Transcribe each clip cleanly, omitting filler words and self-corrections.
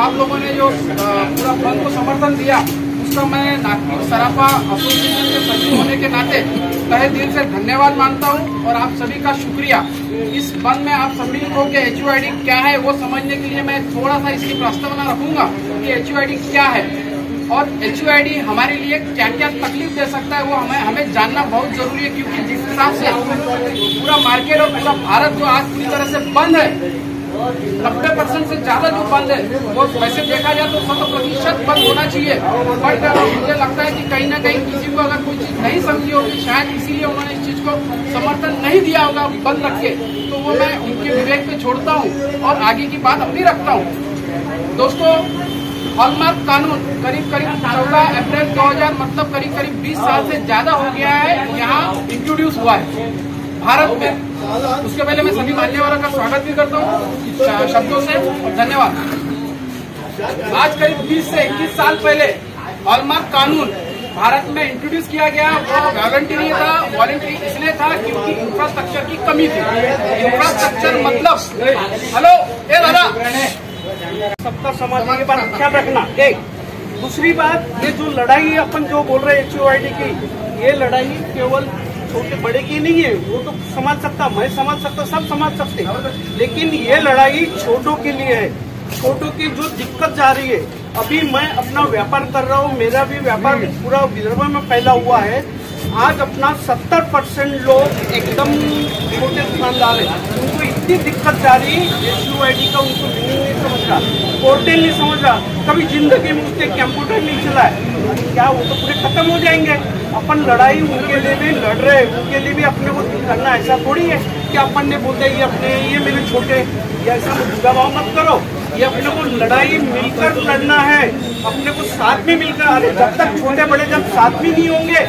आप लोगों ने जो पूरा बंद को समर्थन दिया, उसका मैं नागपुर सराफा एसोसिएशन के सचिव होने के नाते तहे दिल से धन्यवाद मानता हूं और आप सभी का शुक्रिया। इस बंद में आप सभी को के HUID क्या है वो समझने के लिए मैं थोड़ा सा इसकी प्रस्तावना रखूंगा कि HUID क्या है और HUID हमारे लिए क्या क्या तकलीफ दे सकता है वो हमें जानना बहुत जरूरी है, क्योंकि जिस हिसाब से पूरा मार्केट और पूरा भारत जो आज पूरी तरह से बंद है, 90% से ज्यादा जो बंद है, वो वैसे देखा जाए तो 100% बंद होना चाहिए। बट मुझे लगता है कि कहीं ना कहीं किसी को अगर कोई चीज नहीं समझी होगी, शायद इसीलिए उन्होंने इस चीज को समर्थन नहीं दिया होगा बंद रख के, तो वो मैं उनके विवेक पे छोड़ता हूँ और आगे की बात अपनी रखता हूँ। दोस्तों, हॉलमार्क कानून करीब 14 अप्रैल 2000 मतलब करीब 20 साल से ज्यादा हो गया है यहाँ इंट्रोड्यूस हुआ है भारत में। उसके पहले मैं सभी मान्यवरों का स्वागत भी करता हूँ शब्दों से, धन्यवाद। आज करीब 20 से 21 साल पहले हॉलमार्क कानून भारत में इंट्रोड्यूस किया गया। वो वॉलंटरी था, वॉलंटरी इसलिए था क्योंकि इंफ्रास्ट्रक्चर की कमी थी। इंफ्रास्ट्रक्चर मतलब हेलो ए दादा, सबका समाज के बारे में ख्याल रखना। एक दूसरी बात, ये जो लड़ाई अपन जो बोल रहे हैं HUID की, ये लड़ाई केवल छोटे बड़े की नहीं है, वो तो समझ सकता, मैं समझ सकता, सब समझ सकते, लेकिन ये लड़ाई छोटों के लिए है। छोटों की जो दिक्कत जा रही है, अभी मैं अपना व्यापार कर रहा हूँ, मेरा भी व्यापार पूरा विदर्भ में फैला हुआ है। आज अपना 70% लोग एकदम छोटे दुकानदार है, उनको इतनी दिक्कत जा रही है, HUID का उनको नहीं समझ रहा, पोर्टल नहीं समझ रहा, कभी जिंदगी में उसके कंप्यूटर नहीं चला है, क्या वो तो पूरे खत्म हो जाएंगे। अपन लड़ाई उनके लिए भी लड़ रहे हैं, उनके लिए भी अपने को करना ऐसा थोड़ी है कि अपन ने बोलते ये अपने ये मेरे छोटे, या ऐसा बुरा भाव मत करो। ये अपने को लड़ाई मिलकर लड़ना है, अपने को साथ में मिलकर। अरे जब तक छोटे बड़े जब साथ में नहीं होंगे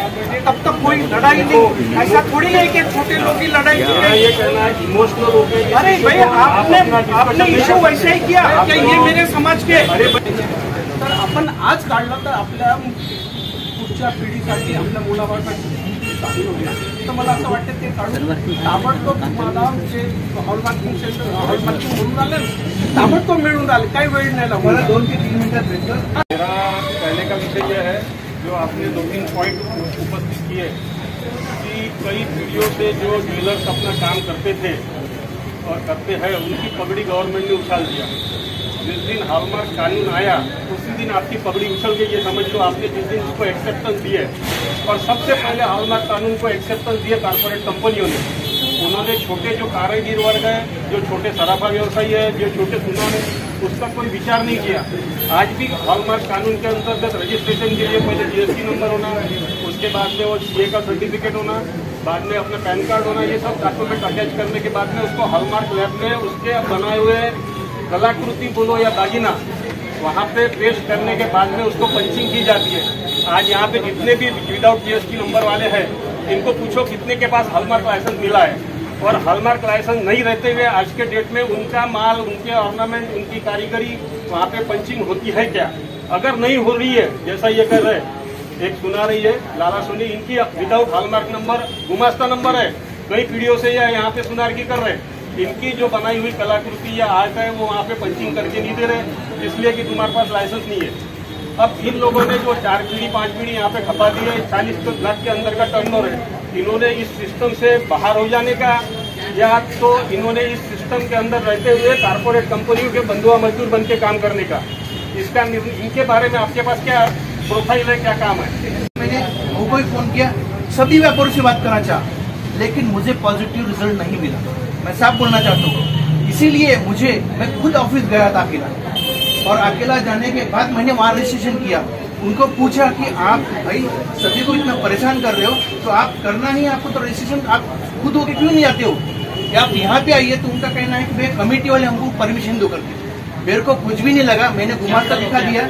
तब तक कोई लड़ाई नहीं। ऐसा थोड़ी है कि छोटे लोग की लड़ाई ये कहना है इमोशनल हो गए। अरे भाई आपने इश्यू वैसे ही किया कि ये मेरे समाज के। अरे तर आपण आज काढलं तर आपल्या पुढच्या पिढीसाठी आपल्या मुलाबाळासाठी चांगली होईल। तर मला असं वाटतं ते काढून ताबडतोब तुम्हाला जे हॉलमार्किंग सेंटर हॉलमार्किंग म्हणून आले ताबडतोब मिळून आले, काही वेळ नाही लागला, मला 2 ते 3 मिनिटात भेटलं। मेरा पहले का विषय यह है, जो आपने 2-3 पॉइंट उपस्थित किए कि कई पीढ़ियों से जो ज्वेलर्स अपना काम करते थे और करते हैं, उनकी पगड़ी गवर्नमेंट ने उछाल दिया। जिस दिन हॉलमार्क कानून आया उसी दिन आपकी पगड़ी उछल गई, ये समझ लो। आपने जिस दिन उसको एक्सेप्टेंस दिए, और सबसे पहले हॉलमार्क कानून को एक्सेप्टेंस दिए कारपोरेट कंपनियों ने। उन्होंने छोटे जो कारीगर वर्ग है, जो छोटे सराफा व्यवसायी है, जो छोटे सुनार है, उसका कोई विचार नहीं किया। आज भी हॉलमार्क कानून के अंतर्गत रजिस्ट्रेशन के लिए पहले GST नंबर होना, उसके बाद में वो CA का सर्टिफिकेट होना, बाद में अपना पैन कार्ड होना, ये सब डॉक्यूमेंट अटैच करने के बाद में उसको हॉलमार्क लैब में उसके बनाए हुए कलाकृति बोलो या दागिना वहाँ पे पेश करने के बाद में उसको पंचिंग की जाती है। आज यहाँ पे जितने भी विदाउट GST नंबर वाले हैं, इनको पूछो कितने के पास हॉलमार्क लाइसेंस मिला है, और हॉलमार्क लाइसेंस नहीं रहते हुए आज के डेट में उनका माल, उनके ऑर्नामेंट, उनकी कारीगरी वहाँ पे पंचिंग होती है क्या? अगर नहीं हो रही है, जैसा ये कर रहे, एक सुना रही है लाला सोनी, इनकी विदाउट हॉलमार्क नंबर गुमास्ता नंबर है, कई पीढ़ियों से यह यहाँ पे सुनार की कर रहे, इनकी जो बनाई हुई कलाकृति या आर्ट है वो वहाँ पे पंचिंग करके नहीं दे रहे, इसलिए कि तुम्हारे पास लाइसेंस नहीं है। अब इन लोगों ने जो 4 पीढ़ी 5 पीढ़ी यहाँ पे खपा दी है, 40 लाख के अंदर का टर्नओवर है, इन्होंने इस सिस्टम से बाहर हो जाने का, या तो इन्होंने इस सिस्टम के अंदर रहते हुए कारपोरेट कंपनियों के बंधुआ मजदूर बन के काम करने का, इसका इनके बारे में आपके पास क्या प्रोफाइल है, क्या काम है? मैंने को फोन किया, सभी व्यापारियों से बात करना चाहा, लेकिन मुझे पॉजिटिव रिजल्ट नहीं मिला। मैं साफ बोलना चाहता हूँ, इसीलिए मैं खुद ऑफिस गया था अकेला, और अकेला जाने के बाद मैंने वहाँ रजिस्ट्रेशन किया। उनको पूछा कि आप भाई सभी को इतना परेशान कर रहे हो, तो आप करना नहीं, आपको तो रजिस्ट्रेशन आप खुद होके क्यों नहीं आते हो, या आप यहाँ पे आइए। तो उनका कहना है कि भाई कमेटी वाले हमको परमिशन दो करके। मेरे को कुछ भी नहीं लगा, मैंने गुमास्ता दिखा दिया।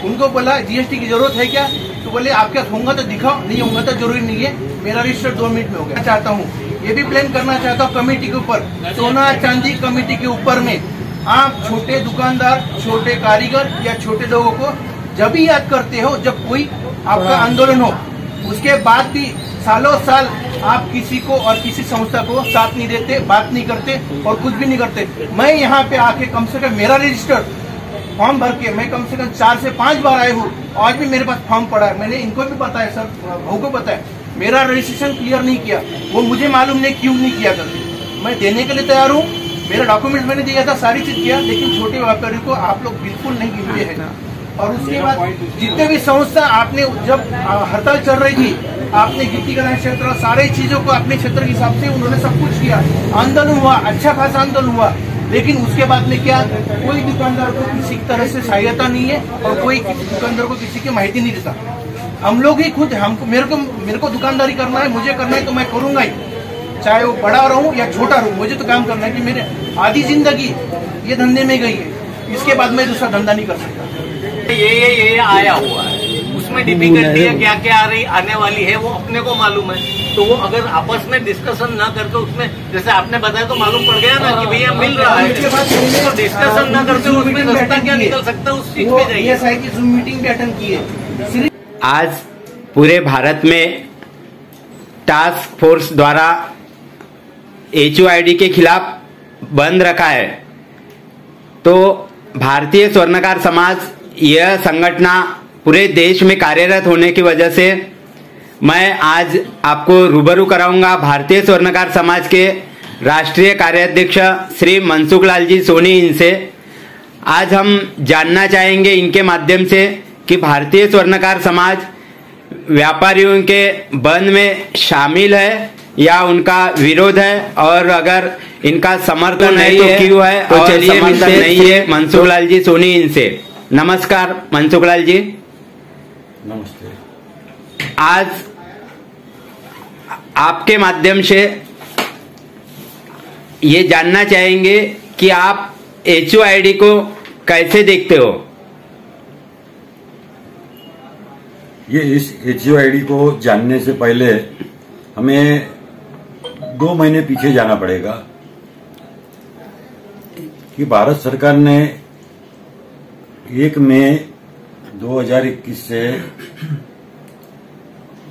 उनको बोला GST की जरूरत है क्या, तो बोले आपके होगा तो दिखाओ, नहीं होगा तो जरूरी नहीं है, मेरा रजिस्टर 2 मिनट में हो गया। चाहता हूँ ये भी प्लान करना चाहता हूँ कमेटी के ऊपर, सोना चांदी कमेटी के ऊपर में आप छोटे दुकानदार, छोटे कारीगर या छोटे लोगों को जब भी याद करते हो जब कोई आपका आंदोलन हो, उसके बाद भी सालों साल आप किसी को और किसी संस्था को साथ नहीं देते, बात नहीं करते और कुछ भी नहीं करते। मैं यहाँ पे आके कम से कम मेरा रजिस्टर फॉर्म भर के मैं कम से कम 4 से 5 बार आया हूँ, आज भी मेरे पास फॉर्म पड़ा है। मैंने इनको भी बताया, सर भाऊ को बताया, मेरा रजिस्ट्रेशन क्लियर नहीं किया, वो मुझे मालूम नहीं क्यों नहीं किया करके। मैं देने के लिए तैयार हूँ, मेरा डॉक्यूमेंट मैंने दिया था, सारी चीज किया, लेकिन छोटे व्यापारी को आप लोग बिल्कुल नहीं गिनते हैं। और उसके बाद जितने भी संस्था आपने जब हड़ताल चल रही थी, आपने गिट्टी कला क्षेत्र सारे चीजों को अपने क्षेत्र के हिसाब से उन्होंने सब कुछ किया, आंदोलन हुआ, अच्छा खासा आंदोलन हुआ, लेकिन उसके बाद में क्या, कोई दुकानदार को किसी तरह से सहायता नहीं है और कोई दुकानदार को किसी की माहिती नहीं देता। हम लोग ही खुद, हमको मेरे को दुकानदारी करना है, मुझे करना है तो मैं करूंगा ही, चाहे वो बड़ा रहूं या छोटा रहूं, मुझे तो काम करना है। कि मेरे आधी जिंदगी ये धंधे में गई है, इसके बाद मैं दूसरा धंधा नहीं कर सकता। ये आया हुआ है, उसमें डिफिकल्टी क्या क्या आने वाली है वो अपने को मालूम है। तो वो अगर आपस में डिस्कशन ना करके उसमें, जैसे आपने बताया तो मालूम पड़ गया ना कि भैया मिल रहा है, तो डिस्कशन ना करके उसमें रास्ता क्या निकल सकता है, उस चीज पे जाइए। की जूम मीटिंग भी अटेंड की है। आज पूरे भारत में टास्क फोर्स द्वारा HUID के खिलाफ बंद रखा है, तो भारतीय स्वर्णकार समाज यह संगठन पूरे देश में कार्यरत होने की वजह से मैं आज आपको रूबरू कराऊंगा भारतीय स्वर्णकार समाज के राष्ट्रीय कार्याध्यक्ष श्री मनसुख लाल जी सोनी इनसे। आज हम जानना चाहेंगे इनके माध्यम से कि भारतीय स्वर्णकार समाज व्यापारियों के बंद में शामिल है या उनका विरोध है, और अगर इनका समर्थन है तो क्यों है, तो चलिए समर्थन नहीं है मनसुख लाल जी सोनी इनसे। नमस्कार मनसुख लाल जी। नमस्ते। आज आपके माध्यम से ये जानना चाहेंगे कि आप HUID को कैसे देखते हो। ये इस HUID को जानने से पहले हमें 2 महीने पीछे जाना पड़ेगा कि भारत सरकार ने 1 मई 2021 से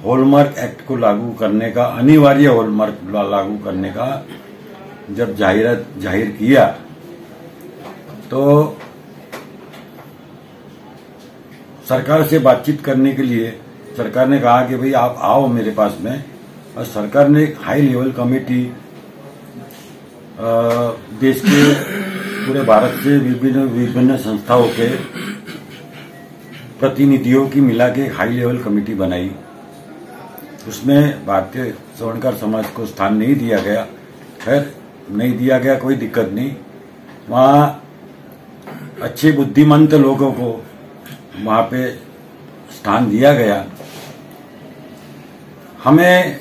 हॉलमार्क एक्ट को लागू करने का, अनिवार्य हॉलमार्क लागू करने का जब जाहिर किया, तो सरकार से बातचीत करने के लिए सरकार ने कहा कि भाई आप आओ मेरे पास में, और सरकार ने एक हाई लेवल कमेटी देश के पूरे भारत से विभिन्न संस्थाओं के प्रतिनिधियों की मिला के हाई लेवल कमेटी बनाई। उसमें भारतीय स्वर्णकार समाज को स्थान नहीं दिया गया, खैर नहीं दिया गया, कोई दिक्कत नहीं। वहां अच्छे बुद्धिमंत लोगों को वहां पे स्थान दिया गया। हमें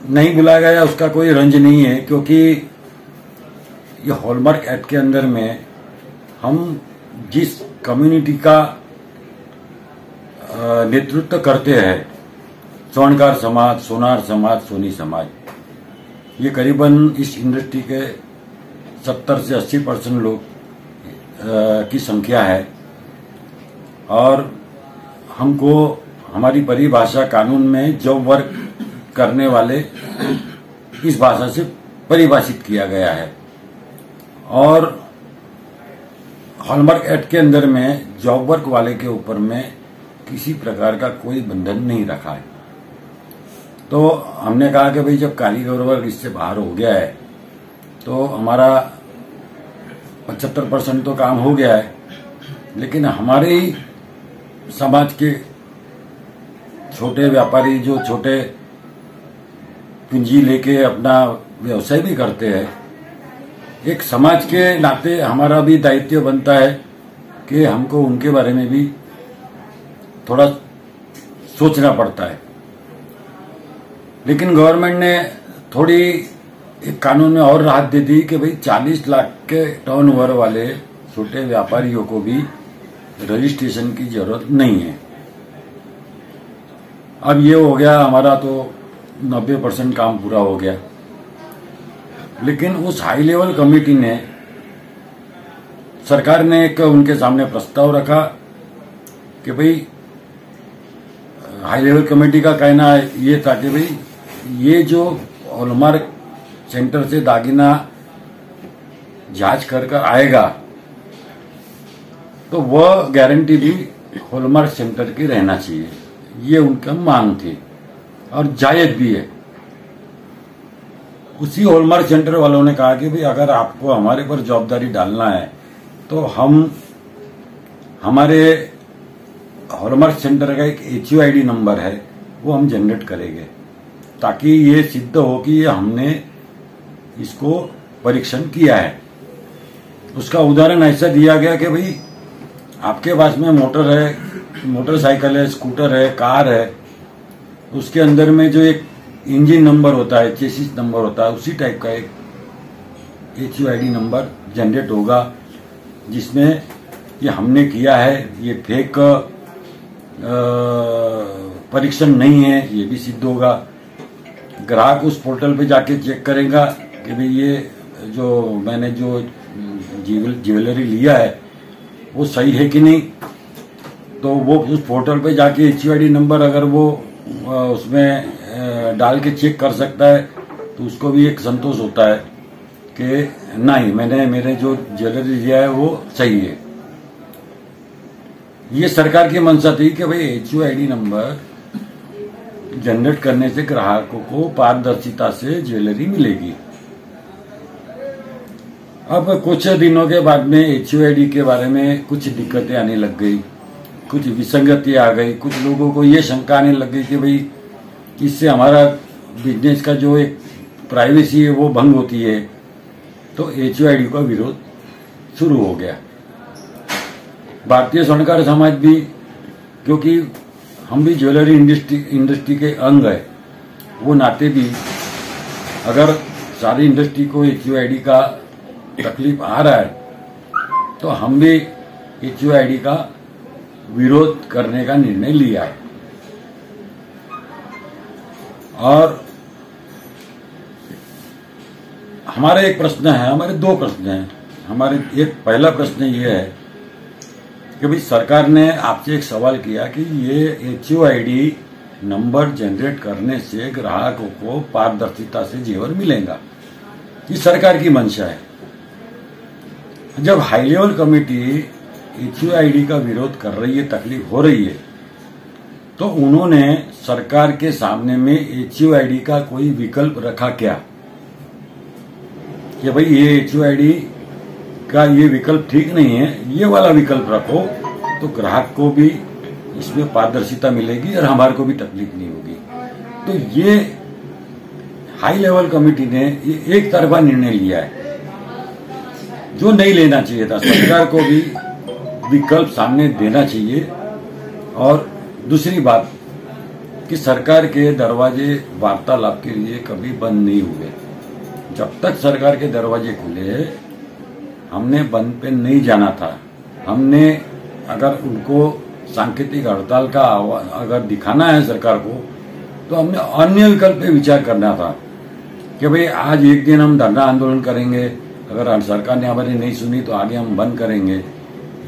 नहीं बुलाया गया उसका कोई रंज नहीं है, क्योंकि ये हॉलमार्क एक्ट के अंदर में हम जिस कम्युनिटी का नेतृत्व करते हैं, स्वर्णकार समाज, सोनार समाज, सोनी समाज, ये करीबन इस इंडस्ट्री के 70 से 80% लोग की संख्या है। और हमको हमारी परिभाषा कानून में जॉब वर्क करने वाले इस भाषा से परिभाषित किया गया है, और हॉलमार्क एक्ट के अंदर में जॉब वर्क वाले के ऊपर में किसी प्रकार का कोई बंधन नहीं रखा है। तो हमने कहा कि भाई जब कारीगर वर्ग इससे बाहर हो गया है तो हमारा 75% तो काम हो गया है, लेकिन हमारे ही समाज के छोटे व्यापारी जो छोटे पूंजी लेके अपना व्यवसाय भी करते हैं, एक समाज के नाते हमारा भी दायित्व बनता है कि हमको उनके बारे में भी थोड़ा सोचना पड़ता है। लेकिन गवर्नमेंट ने थोड़ी एक कानून में और राहत दे दी कि भाई 40 लाख के टर्नओवर वाले छोटे व्यापारियों को भी रजिस्ट्रेशन की जरूरत नहीं है। अब ये हो गया, हमारा तो 90% काम पूरा हो गया। लेकिन उस हाई लेवल कमेटी ने, सरकार ने एक उनके सामने प्रस्ताव रखा कि भाई, हाई लेवल कमेटी का कहना ये था कि भाई ये जो हॉलमार्क सेंटर से दागिना जांच कर आएगा तो वह गारंटी भी हॉलमार्क सेंटर की रहना चाहिए, ये उनका मांग थी और जायज भी है। उसी हॉलमार्क सेंटर वालों ने कहा कि भाई अगर आपको हमारे पर जवाबदारी डालना है तो हम हमारे हॉलमार्क सेंटर का एक HUID नंबर है वो हम जनरेट करेंगे, ताकि ये सिद्ध हो कि ये हमने इसको परीक्षण किया है। उसका उदाहरण ऐसा दिया गया कि भाई आपके पास में मोटर है, मोटरसाइकिल है, स्कूटर है, कार है, उसके अंदर में जो एक इंजन नंबर होता है, चेसिस नंबर होता है, उसी टाइप का एक HUID नंबर जनरेट होगा जिसमें ये हमने किया है, ये फेक परीक्षण नहीं है, ये भी सिद्ध होगा। ग्राहक उस पोर्टल पे जाके चेक करेगा कि भाई ये जो मैंने जो ज्वेलरी लिया है वो सही है कि नहीं। तो वो उस पोर्टल पे जाके HUID नंबर अगर वो उसमें डाल के चेक कर सकता है तो उसको भी एक संतोष होता है कि नहीं, मैंने जो ज्वेलरी लिया है वो सही है। ये सरकार की मंशा थी कि भाई HUID नंबर जनरेट करने से ग्राहकों को पारदर्शिता से ज्वेलरी मिलेगी। अब कुछ दिनों के बाद में HUID के बारे में कुछ दिक्कतें आने लग गई, कुछ विसंगति आ गई, कुछ लोगों को ये शंका आने लग गई कि भाई इससे हमारा बिजनेस का जो एक प्राइवेसी है वो भंग होती है। तो HUID का विरोध शुरू हो गया। भारतीय स्वर्णकार समाज भी, क्योंकि हम भी ज्वेलरी इंडस्ट्री के अंग है, वो नाते भी अगर सारी इंडस्ट्री को HUID का तकलीफ आ रहा है तो हम भी HUID का विरोध करने का निर्णय लिया है। और हमारे एक प्रश्न है, हमारे दो प्रश्न हैं। हमारे एक पहला प्रश्न ये है कि भाई सरकार ने आपसे एक सवाल किया कि ये HUID नंबर जनरेट करने से ग्राहकों को पारदर्शिता से जेवर मिलेगा, ये सरकार की मंशा है। जब हाई लेवल कमेटी HUID का विरोध कर रही है, तकलीफ हो रही है, तो उन्होंने सरकार के सामने में HUID का कोई विकल्प रखा क्या कि भाई ये HUID का ये विकल्प ठीक नहीं है, ये वाला विकल्प रखो तो ग्राहक को भी इसमें पारदर्शिता मिलेगी और हमारे को भी तकलीफ नहीं होगी। तो ये हाई लेवल कमेटी ने ये एक तरफा निर्णय लिया है जो नहीं लेना चाहिए था। सरकार को भी विकल्प सामने देना चाहिए। और दूसरी बात कि सरकार के दरवाजे वार्तालाप के लिए कभी बंद नहीं हुए। जब तक सरकार के दरवाजे खुले, हमने बंद पे नहीं जाना था। हमने अगर उनको सांकेतिक हड़ताल का अगर दिखाना है सरकार को, तो हमने अन्य विकल्प पे विचार करना था कि भाई आज एक दिन हम धरना आंदोलन करेंगे, अगर सरकार ने हमारी नहीं सुनी तो आगे हम बंद करेंगे।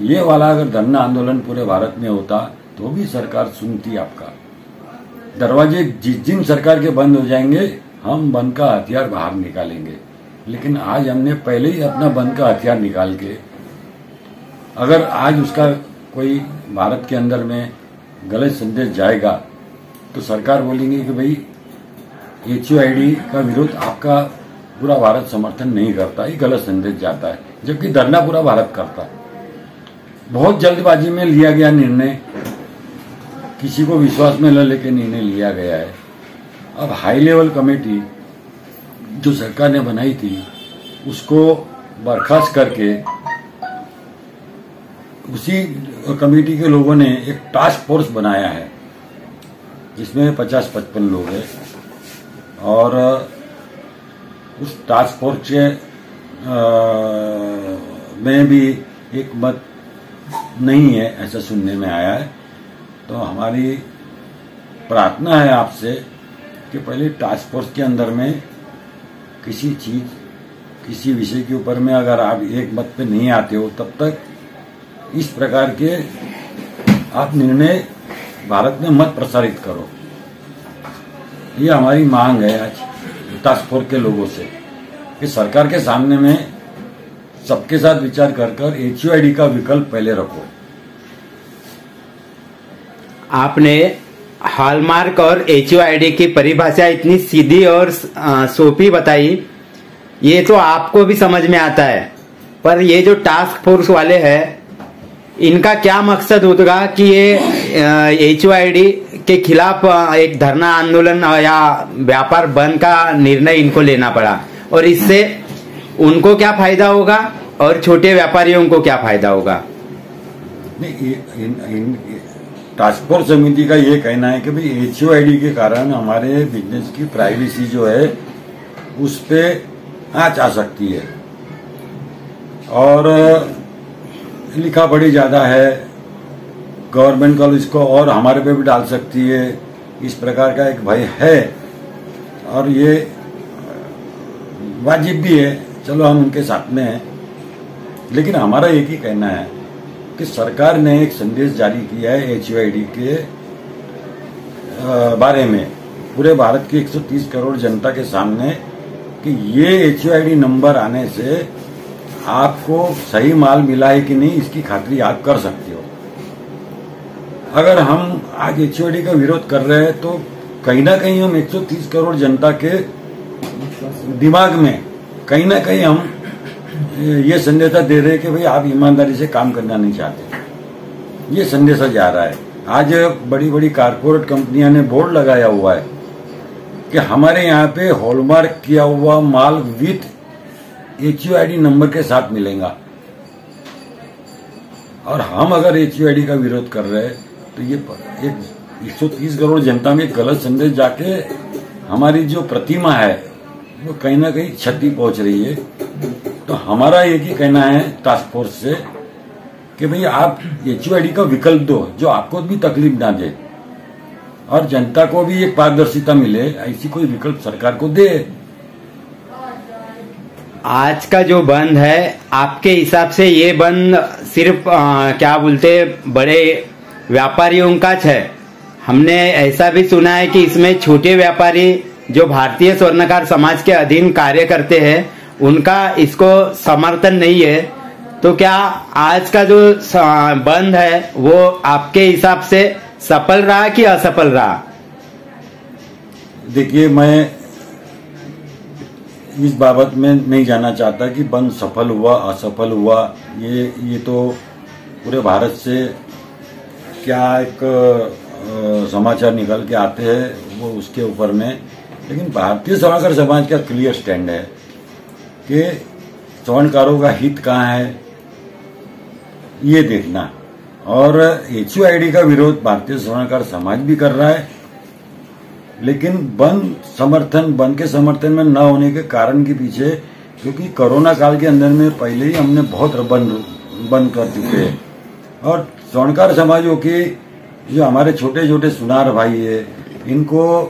ये वाला अगर धरना आंदोलन पूरे भारत में होता तो भी सरकार सुनती आपका। दरवाजे जिस दिन सरकार के बंद हो जाएंगे, हम बंद का हथियार बाहर निकालेंगे। लेकिन आज हमने पहले ही अपना बंद का हथियार निकाल के, अगर आज उसका कोई भारत के अंदर में गलत संदेश जाएगा तो सरकार बोलेंगे कि भाई HUID का विरोध आपका पूरा भारत समर्थन नहीं करता, ये गलत संदेश जाता है, जबकि धरना पूरा भारत करता है। बहुत जल्दबाजी में लिया गया निर्णय, किसी को विश्वास में न लेके निर्णय लिया गया है। अब हाई लेवल कमेटी जो सरकार ने बनाई थी उसको बर्खास्त करके उसी कमेटी के लोगों ने एक टास्क फोर्स बनाया है जिसमें 50-55 लोग हैं। और उस टास्क फोर्स के में भी एक मत नहीं है, ऐसा सुनने में आया है। तो हमारी प्रार्थना है आपसे कि पहले टास्क फोर्स के अंदर में किसी चीज, किसी विषय के ऊपर में अगर आप एक मत पे नहीं आते हो, तब तक इस प्रकार के आप निर्णय भारत में मत प्रसारित करो। ये हमारी मांग है आज टास्क फोर्स के लोगों से कि सरकार के सामने में सबके साथ विचार कर HUID का विकल्प पहले रखो। आपने हॉलमार्क और HUID की परिभाषा इतनी सीधी और सोपी बताई, ये तो आपको भी समझ में आता है, पर ये जो टास्क फोर्स वाले हैं इनका क्या मकसद होगा कि ये HUID के खिलाफ एक धरना आंदोलन या व्यापार बंद का निर्णय इनको लेना पड़ा, और इससे उनको क्या फायदा होगा और छोटे व्यापारियों को क्या फायदा होगा? टास्क फोर्स समिति का ये कहना है कि भाई HUID के कारण हमारे बिजनेस की प्राइवेसी जो है उस पे आंच आ सकती है, और लिखा पढ़ी ज्यादा है, गवर्नमेंट कॉल इसको और हमारे पे भी डाल सकती है, इस प्रकार का एक भय है, और ये वाजिब भी है। चलो हम उनके साथ में हैं, लेकिन हमारा एक ही कहना है कि सरकार ने एक संदेश जारी किया है HUID के बारे में पूरे भारत की 130 करोड़ जनता के सामने कि ये HUID नंबर आने से आपको सही माल मिला है कि नहीं इसकी खातरी आप कर सकते हो। अगर हम आज HUID का विरोध कर रहे हैं तो कहीं ना कहीं हम 130 करोड़ जनता के दिमाग में कहीं ना कहीं हम ये संदेशा दे रहे हैं कि भाई आप ईमानदारी से काम करना नहीं चाहते, ये संदेशा जा रहा है। आज बड़ी बड़ी कारपोरेट कंपनियां ने बोर्ड लगाया हुआ है कि हमारे यहाँ पे हॉलमार्क किया हुआ माल विथ HUID नंबर के साथ मिलेगा, और हम अगर HUID का विरोध कर रहे हैं तो ये एक 130 करोड़ जनता में गलत संदेश जाके हमारी जो प्रतिमा है वो कहीं ना कहीं क्षति पहुंच रही है। तो हमारा एक ही कहना है टास्क फोर्स से कि भाई आप HUID का विकल्प दो जो आपको भी तकलीफ ना दे और जनता को भी एक पारदर्शिता मिले, ऐसी कोई विकल्प सरकार को दे। आज का जो बंद है आपके हिसाब से ये बंद सिर्फ क्या बोलते बड़े व्यापारियों का है? हमने ऐसा भी सुना है कि इसमें छोटे व्यापारी जो भारतीय स्वर्णकार समाज के अधीन कार्य करते हैं उनका इसको समर्थन नहीं है। तो क्या आज का जो बंद है वो आपके हिसाब से सफल रहा कि असफल रहा? देखिए, मैं इस बाबत में नहीं जानना चाहता कि बंद सफल हुआ असफल हुआ। ये तो पूरे भारत से क्या एक समाचार निकल के आते हैं वो उसके ऊपर में, लेकिन भारतीय स्वर्णकार समाज का क्लियर स्टैंड है कि स्वर्णकारों का हित कहाँ है ये देखना, और HUID का विरोध भारतीय स्वर्णकार समाज भी कर रहा है, लेकिन बंद के समर्थन में न होने के कारण के पीछे, क्योंकि कोरोना काल के अंदर में पहले ही हमने बहुत बंद कर चुके हैं, और स्वर्णकार समाजों की जो हमारे छोटे छोटे सुनार भाई है इनको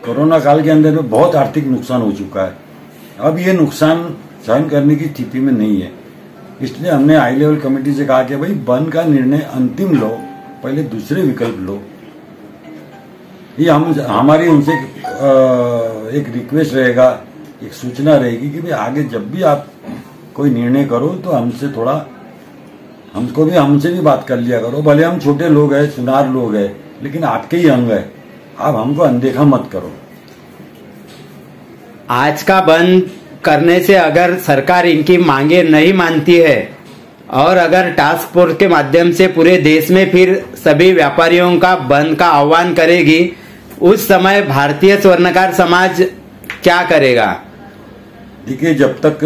कोरोना काल के अंदर में बहुत आर्थिक नुकसान हो चुका है। अब ये नुकसान सहन करने की स्थिति में नहीं है, इसलिए हमने हाई लेवल कमेटी से कहा कि भाई बंद का निर्णय अंतिम लो, पहले दूसरे विकल्प लो। ये हमारी उनसे एक रिक्वेस्ट रहेगा, एक सूचना रहेगी कि भाई आगे जब भी आप कोई निर्णय करो तो हमसे भी बात कर लिया करो। भले हम छोटे लोग हैं, सुनार लोग हैं, लेकिन आपके ही अंग है, आप हमको अनदेखा मत करो। आज का बंद करने से अगर सरकार इनकी मांगे नहीं मानती है और अगर टास्क फोर्स के माध्यम से पूरे देश में फिर सभी व्यापारियों का बंद का आह्वान करेगी, उस समय भारतीय स्वर्णकार समाज क्या करेगा? देखिए, जब तक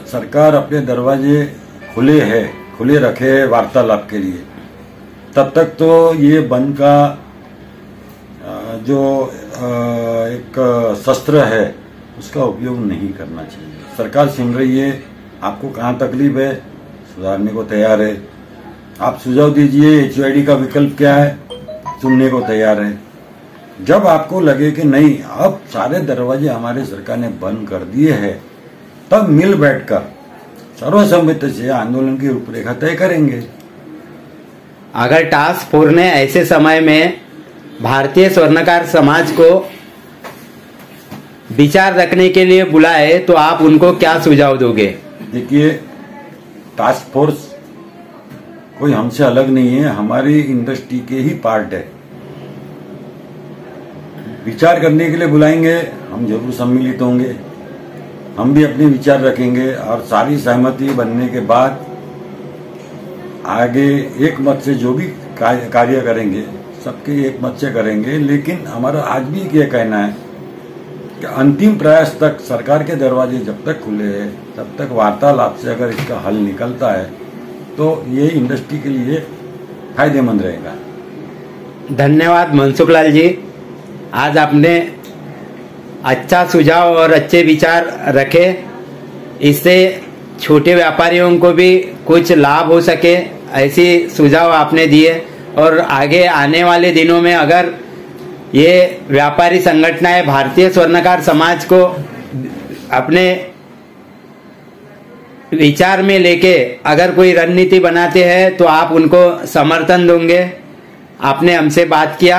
सरकार अपने दरवाजे खुले रखे वार्तालाप के लिए, तब तक तो ये बंद का जो एक शस्त्र है उसका उपयोग नहीं करना चाहिए। सरकार सुन रही है, आपको कहाँ तकलीफ है, सुधारने को तैयार है। आप सुझाव दीजिए HUID का विकल्प क्या है, सुनने को तैयार है। जब आपको लगे कि नहीं अब सारे दरवाजे हमारे सरकार ने बंद कर दिए हैं, तब मिल बैठकर सर्वसम्मति से आंदोलन की रूपरेखा तय करेंगे। अगर टास्क फोर्स ने ऐसे समय में भारतीय स्वर्णकार समाज को विचार रखने के लिए बुलाए तो आप उनको क्या सुझाव दोगे? देखिए, टास्क फोर्स कोई हमसे अलग नहीं है, हमारी इंडस्ट्री के ही पार्ट है। विचार करने के लिए बुलाएंगे, हम जरूर सम्मिलित होंगे, हम भी अपने विचार रखेंगे और सारी सहमति बनने के बाद आगे एक मत से जो भी कार्य करेंगे सबके एक मत से करेंगे। लेकिन हमारा आज भी ये कहना है कि अंतिम प्रयास तक सरकार के दरवाजे जब तक खुले हैं तब तक वार्तालाप से अगर इसका हल निकलता है तो ये इंडस्ट्री के लिए फायदेमंद रहेगा। धन्यवाद मनसुख लाल जी, आज आपने अच्छा सुझाव और अच्छे विचार रखे, इससे छोटे व्यापारियों को भी कुछ लाभ हो सके, ऐसी सुझाव आपने दिए। और आगे आने वाले दिनों में अगर ये व्यापारी संगठनाएं भारतीय स्वर्णकार समाज को अपने विचार में लेके अगर कोई रणनीति बनाते हैं तो आप उनको समर्थन दोगे। आपने हमसे बात किया,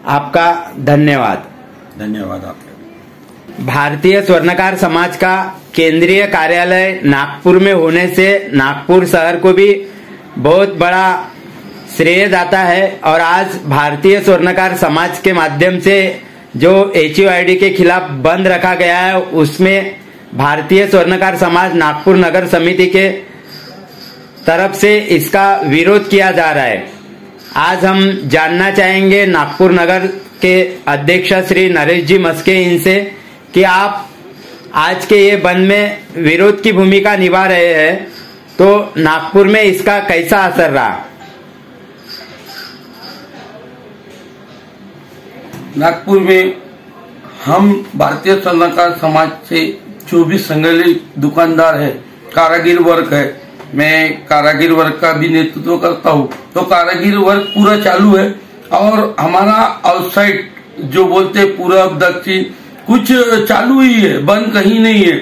आपका धन्यवाद। धन्यवाद आपका। भारतीय स्वर्णकार समाज का केंद्रीय कार्यालय नागपुर में होने से नागपुर शहर को भी बहुत बड़ा श्रेय जाता है। और आज भारतीय स्वर्णकार समाज के माध्यम से जो HUID के खिलाफ बंद रखा गया है उसमें भारतीय स्वर्णकार समाज नागपुर नगर समिति के तरफ से इसका विरोध किया जा रहा है। आज हम जानना चाहेंगे नागपुर नगर के अध्यक्ष श्री नरेश जी मस्के इनसे कि आप आज के ये बंद में विरोध की भूमिका निभा रहे हैं, तो नागपुर में इसका कैसा असर रहा? नागपुर में हम भारतीय स्वर्णकार समाज से जो भी संगठित दुकानदार है, कारागिर वर्ग है, मैं कारागिर वर्ग का भी नेतृत्व करता हूँ, तो कारागिर वर्ग पूरा चालू है। और हमारा आउटसाइड जो बोलते पूर्व दक्षिण कुछ चालू ही है, बंद कहीं नहीं है,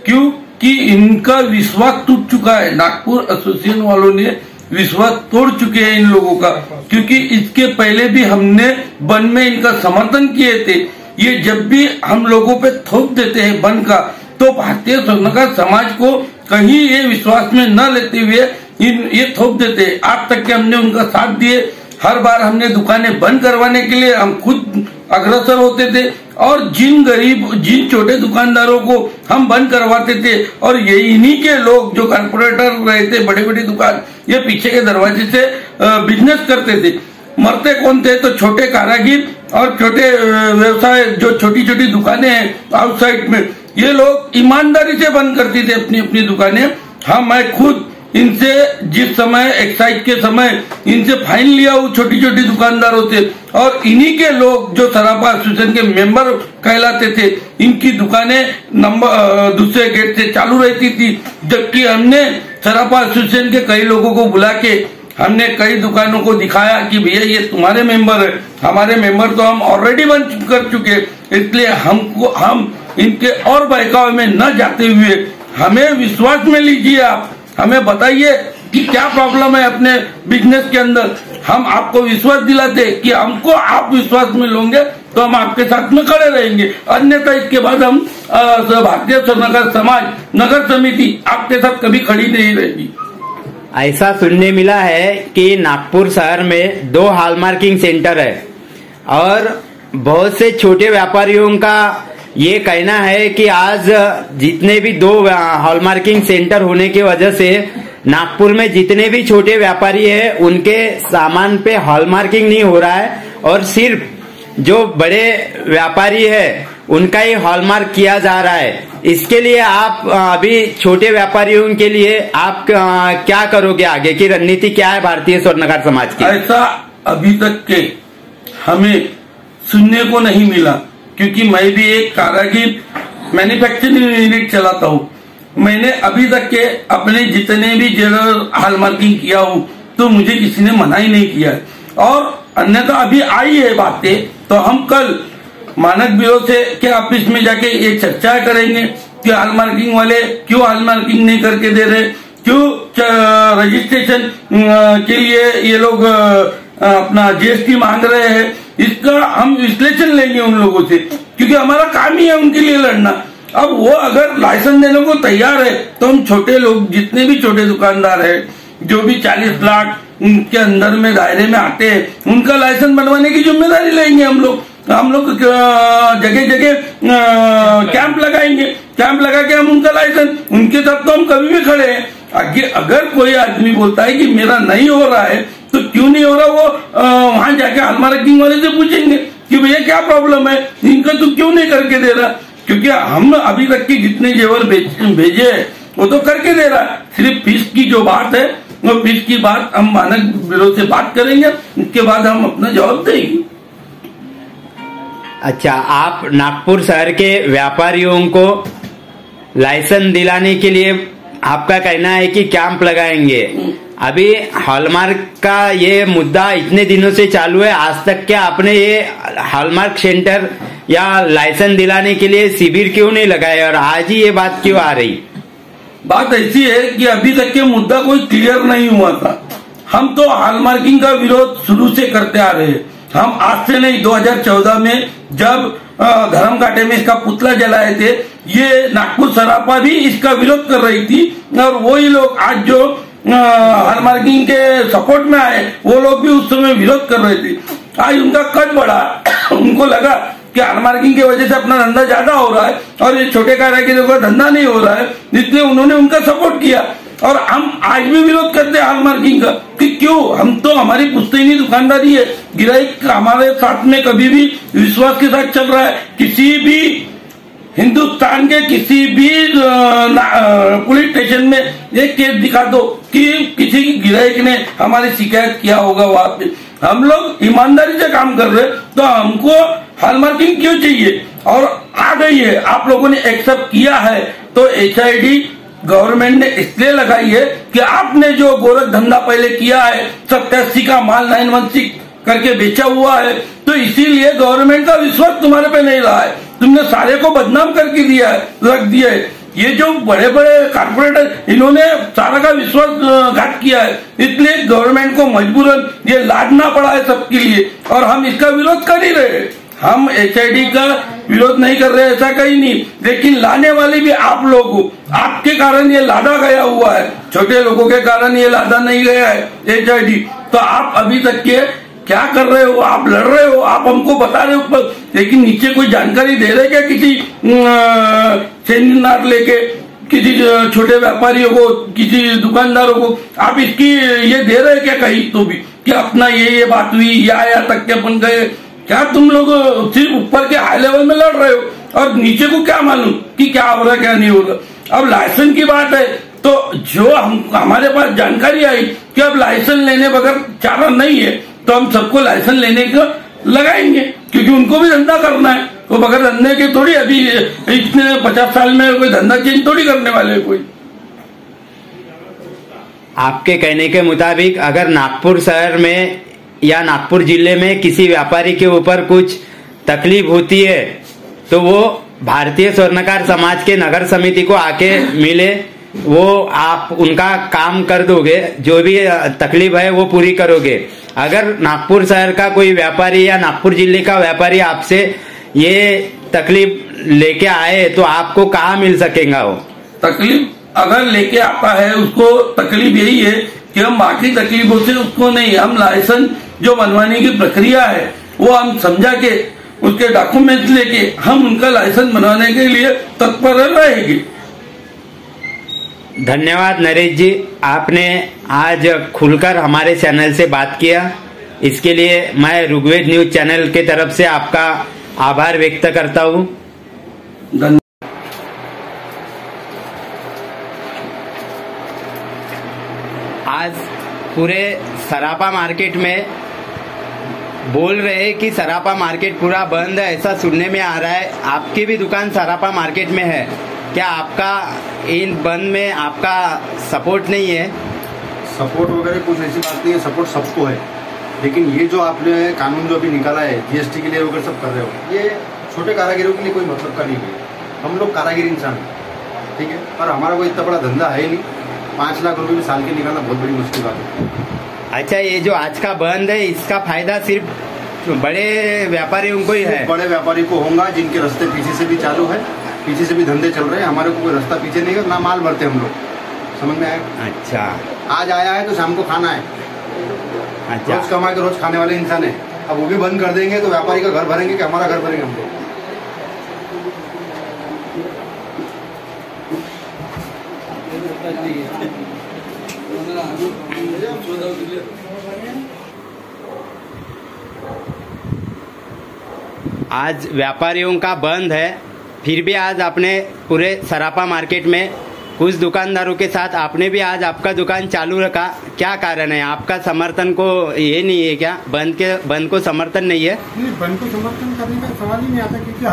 क्योंकि इनका विश्वास टूट चुका है। नागपुर एसोसिएशन वालों ने विश्वास तोड़ चुके हैं इन लोगों का, क्योंकि इसके पहले भी हमने बंद में इनका समर्थन किए थे। ये जब भी हम लोगों पे थोप देते हैं बंद का, तो भारतीय स्वर्णकार समाज को कहीं ये विश्वास में न लेते हुए ये थोप देते हैं। आज तक के हमने उनका साथ दिए, हर बार हमने दुकानें बंद करवाने के लिए हम खुद अग्रसर होते थे और जिन छोटे दुकानदारों को हम बंद करवाते थे और यही इन्हीं के लोग जो कारपोरेटर रहते बड़े बड़ी दुकान, ये पीछे के दरवाजे से बिजनेस करते थे। मरते कौन थे? तो छोटे कारागिर और छोटे व्यवसाय जो छोटी छोटी दुकानें हैं आउटसाइड में, ये लोग ईमानदारी से बंद करती थी अपनी अपनी दुकानें। हाँ, मैं खुद इनसे जिस समय एक्साइज के समय इनसे फाइन लिया हूँ छोटी छोटी दुकानदारों से, और इन्हीं के लोग जो सराफा एसोसिएशन के मेंबर कहलाते थे, इनकी दुकानें नंबर दूसरे गेट से चालू रहती थी। जबकि हमने सराफा एसोसिएशन के कई लोगों को बुला के हमने कई दुकानों को दिखाया कि भैया ये तुम्हारे मेंबर है, हमारे मेंबर तो हम ऑलरेडी बंद कर चुके, इसलिए हम इनके और बहकावे में न जाते हुए हमें विश्वास में लीजिए। आप हमें बताइए कि क्या प्रॉब्लम है अपने बिजनेस के अंदर। हम आपको विश्वास दिलाते कि हमको आप विश्वास में लोगे तो हम आपके साथ में खड़े रहेंगे, अन्यथा इसके बाद हम भारतीय स्वर्णकार समाज नगर समिति आपके साथ कभी खड़ी नहीं रहेगी। ऐसा सुनने मिला है कि नागपुर शहर में 2 हॉलमार्किंग सेंटर है और बहुत से छोटे व्यापारियों का ये कहना है कि आज जितने भी 2 हॉलमार्किंग सेंटर होने की वजह से नागपुर में जितने भी छोटे व्यापारी है उनके सामान पे हॉलमार्किंग नहीं हो रहा है और सिर्फ जो बड़े व्यापारी है उनका ही हॉलमार्क किया जा रहा है। इसके लिए आप अभी छोटे व्यापारियों के लिए आप क्या करोगे? आगे की रणनीति क्या है भारतीय स्वर्णकार समाज की? ऐसा अभी तक के हमें सुनने को नहीं मिला, क्योंकि मैं भी एक कारागिर मैन्युफैक्चरिंग यूनिट चलाता हूँ। मैंने अभी तक के अपने जितने भी जनरल हॉलमार्किंग किया हूँ तो मुझे किसी ने मना ही नहीं किया है। और अन्यथा अभी आई है बातें, तो हम कल मानक ब्यूरो से के ऑफिस में जाके ये चर्चा करेंगे कि हॉलमार्किंग वाले क्यों हॉलमार्किंग नहीं करके दे रहे, क्यों रजिस्ट्रेशन के लिए ये लोग अपना GST मांग रहे हैं। इसका हम विश्लेषण लेंगे उन लोगों से, क्योंकि हमारा काम ही है उनके लिए लड़ना। अब वो अगर लाइसेंस देने को तैयार है तो हम छोटे लोग, जितने भी छोटे दुकानदार है, जो भी 40 लाख के अंदर में दायरे में आते हैं, उनका लाइसेंस बनवाने की जिम्मेदारी लेंगे हम लोग जगह जगह कैंप लगाएंगे, कैंप लगा के हम उनका लाइसेंस, उनके साथ तो हम कभी भी खड़े हैं। आगे अगर कोई आदमी बोलता है कि मेरा नहीं हो रहा है तो क्यों नहीं हो रहा, वो वहां जाके हॉलमार्किंग वाले से पूछेंगे कि भैया क्या प्रॉब्लम है, इनका तो क्यों नहीं करके दे रहा। क्योंकि हम अभी तक के जितने जेवर भेजे हैं वो तो करके दे रहा है। सिर्फ फीस की जो बात है, वो फीस की बात हम मानक ब्यूरो से बात करेंगे, उसके बाद हम अपना जवाब देंगे। अच्छा, आप नागपुर शहर के व्यापारियों को लाइसेंस दिलाने के लिए आपका कहना है कि कैंप लगाएंगे। अभी हॉलमार्क का ये मुद्दा इतने दिनों से चालू है, आज तक क्या आपने ये हॉलमार्क सेंटर या लाइसेंस दिलाने के लिए शिविर क्यों नहीं लगाया और आज ही ये बात क्यों आ रही? बात ऐसी है कि अभी तक के मुद्दा कोई क्लियर नहीं हुआ था। हम तो हॉलमार्किंग का विरोध शुरू से करते आ रहे हैं। हम आज से नहीं, 2014 में जब धर्म घाटे में इसका पुतला जलाए थे, ये नागपुर सरापा भी इसका विरोध कर रही थी और वही लोग आज जो हॉलमार्किंग के सपोर्ट में आए, वो लोग भी उस समय विरोध कर रहे थे। आज उनका कद बढ़ा, उनको लगा कि हॉलमार्किंग की वजह से अपना धंधा ज्यादा हो रहा है और ये छोटे कारीगरों का धंधा नहीं हो रहा है, इसलिए उन्होंने उनका सपोर्ट किया। और हम आज भी विरोध करते हैं हॉलमार्किंग का कि क्यों, हम तो हमारी पुश्तैनी दुकानदारी है, गिराईक हमारे साथ में कभी भी विश्वास के साथ चल रहा है। किसी भी हिंदुस्तान के किसी भी पुलिस स्टेशन में एक केस दिखा दो कि किसी गिराईक ने हमारी शिकायत किया होगा। वहां पे हम लोग ईमानदारी से काम कर रहे, तो हमको हॉलमार्किंग क्यों चाहिए? और आ गई है, आप लोगों ने एक्सेप्ट किया है, तो HID गवर्नमेंट ने इसलिए लगाई है कि आपने जो गोरख धंधा पहले किया है, 87 का माल 916 करके बेचा हुआ है, तो इसीलिए गवर्नमेंट का विश्वास तुम्हारे पे नहीं रहा है, तुमने सारे को बदनाम करके दिया है, रख दिया है। ये जो बड़े बड़े कारपोरेटर, इन्होंने सारा का विश्वास घात किया है, इसलिए गवर्नमेंट को मजबूरन ये लादना पड़ा है सबके लिए, और हम इसका विरोध कर ही रहे हैं। हम HID का विरोध नहीं कर रहे, ऐसा कहीं नहीं, लेकिन लाने वाले भी आप लोग हो, आपके कारण ये लादा गया हुआ है, छोटे लोगों के कारण ये लादा नहीं गया है HID। तो आप अभी तक के क्या कर रहे हो? आप लड़ रहे हो, आप हमको बता रहे हो, लेकिन नीचे कोई जानकारी दे रहे क्या किसी सेमिनार लेके किसी छोटे व्यापारियों को, किसी दुकानदारों को? आप इसकी ये दे रहे क्या कहीं तो भी कि अपना ये बात हुई, या तक के अपन गए? क्या तुम लोग सिर्फ ऊपर के हाई लेवल में लड़ रहे हो और नीचे को क्या मालूम कि क्या हो रहा है क्या नहीं हो रहा? अब लाइसेंस की बात है, तो जो हमारे पास जानकारी आई कि अब लाइसेंस लेने बगैर चारा नहीं है, तो हम सबको लाइसेंस लेने का लगाएंगे, क्योंकि उनको भी धंधा करना है। वो बगैर धंधे के थोड़ी अभी इतने 50 साल में कोई धंधा चेंज थोड़ी करने वाले कोई। आपके कहने के मुताबिक अगर नागपुर शहर में या नागपुर जिले में किसी व्यापारी के ऊपर कुछ तकलीफ होती है तो वो भारतीय स्वर्णकार समाज के नगर समिति को आके मिले, वो आप उनका काम कर दोगे, जो भी तकलीफ है वो पूरी करोगे। अगर नागपुर शहर का कोई व्यापारी या नागपुर जिले का व्यापारी आपसे ये तकलीफ लेके आए तो आपको कहाँ मिल सकेगा? वो तकलीफ अगर लेके आता है, उसको तकलीफ यही है कि हम बाकी तकलीफों से उसको नहीं, हम लाइसेंस जो बनवाने की प्रक्रिया है वो हम समझा के उसके डॉक्यूमेंट लेके हम उनका लाइसेंस बनवाने के लिए तत्पर रहेंगे। धन्यवाद नरेश जी, आपने आज खुलकर हमारे चैनल से बात किया, इसके लिए मैं ऋग्वेद न्यूज चैनल के तरफ से आपका आभार व्यक्त करता हूँ। आज पूरे सरापा मार्केट में बोल रहे हैं कि सरापा मार्केट पूरा बंद है, ऐसा सुनने में आ रहा है। आपकी भी दुकान सरापा मार्केट में है, क्या आपका इन बंद में आपका सपोर्ट नहीं है? सपोर्ट वगैरह कुछ ऐसी बात नहीं है, सपोर्ट सबको है, लेकिन ये जो आपने कानून जो अभी निकाला है GST के लिए वगैरह सब कर रहे हो, ये छोटे कारागिरों के लिए कोई मतलब का नहीं है। हम लोग कारागिर इंसान हैं, ठीक है, और हमारा कोई इतना बड़ा धंधा है नहीं, 5 लाख रुपए भी साल के निकालना बहुत बड़ी मुश्किल बात है। अच्छा, ये जो आज का बंद है इसका फायदा सिर्फ बड़े व्यापारियों को ही है? बड़े व्यापारी को होगा जिनके रास्ते पीछे से भी चालू है, पीछे से भी धंधे चल रहे हैं, हमारे को कोई रास्ता पीछे नहीं है, ना माल भरते हम लोग। समझ में आया? अच्छा, आज आया है तो शाम को खाना है। अच्छा, रोज कमा के रोज खाने वाले इंसान है। अब वो भी बंद कर देंगे तो व्यापारी का घर भरेंगे कि हमारा घर भरेंगे हम लोग? आज व्यापारियों का बंद है, फिर भी आज आपने पूरे सराफा मार्केट में कुछ दुकानदारों के साथ आपने भी आज आपका दुकान चालू रखा, क्या कारण है? आपका समर्थन को ये नहीं है क्या? बंद को समर्थन नहीं है? नहीं, बंद को समर्थन करने का सवाल ही नहीं आता, क्योंकि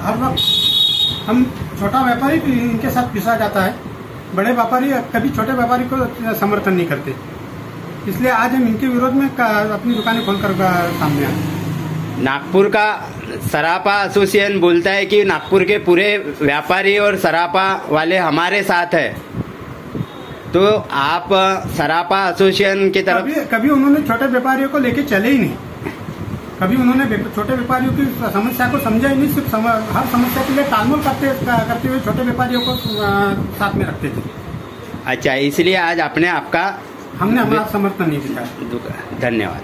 हर वक्त हम छोटा व्यापारी इनके साथ पिसा जाता है, बड़े व्यापारी कभी छोटे व्यापारी को समर्थन नहीं करते। इसलिए आज हम इनके विरोध में अपनी दुकानें खोलकर सामने आए। नागपुर का सराफा एसोसिएशन बोलता है कि नागपुर के पूरे व्यापारी और सराफा वाले हमारे साथ है, तो आप सराफा एसोसिएशन की तरफ कभी उन्होंने छोटे व्यापारियों को लेके चले ही नहीं, कभी उन्होंने छोटे व्यापारियों की समस्या को समझा ही नहीं, सिर्फ हर समस्या के लिए टालमटोल करते हुए छोटे व्यापारियों को साथ में रखते थे। अच्छा, इसलिए आज हमने हमारा समर्थन नहीं दिया। धन्यवाद।